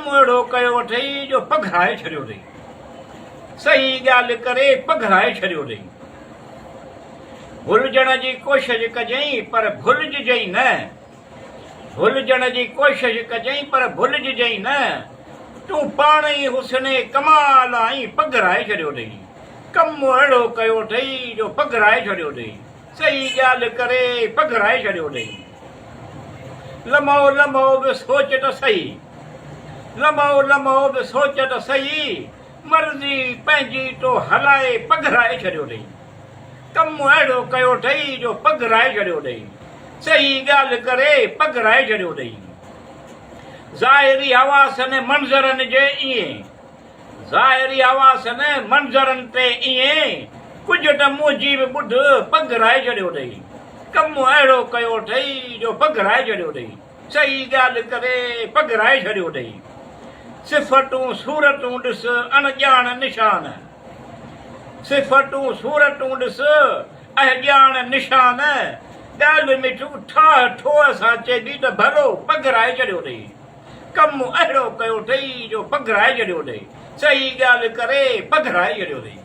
कमु अहिड़ो कयो अथई जो पघराए छॾियो अथई। सही ॻाल्हि करे पघराए छॾियो अथई। भुलजण जी कोशिश कजई पर भुलिजई न। भुलजण जी कोशिश कजई पर भुलिजई न। तूं पाण ई हुस्ने कमाल आई पघराए छॾियो अथई। कमु अहिड़ो कयो अथई जो पघराए छॾियो अथई। सही ॻाल्हि करे पघराए छॾियो अथई। लमो लमो बि सोच त सही। लमो लमो बि सोच त सही। मर्ज़ी पंहिंजी तो हलाए पघराए छॾियो अथई। कमु अहिड़ो कयो अथई जो पघराए छॾियो अथई। सही ॻाल्हि करे पघराए छॾियो अथई। ज़ाहिरी हवासनि मंज़रनि जे ईअं। ज़ाहिरी हवासनि मंज़रनि ते ईअं। कुझु त मुंहिंजी बि ॿुध पघराए छॾियो अथई। कमु अहिड़ो कयो अथई जो पघराए छॾियो अथई। सही ॻाल्हि करे पघराए छॾियो अथई। सिफ़तूं सूरतूं ॾिस अणॼाण निशान। सिफ़तूं सूरतूं ॾिस अणॼाण निशान। ॻाल्हि मिठू ठाह ठोह सां चइबी त भलो पघराए छॾियो अथई। कमु अहिड़ो कयो अथई जो पघराए छॾियो अथई। सही ॻाल्हि करे पघराए छॾियो अथई।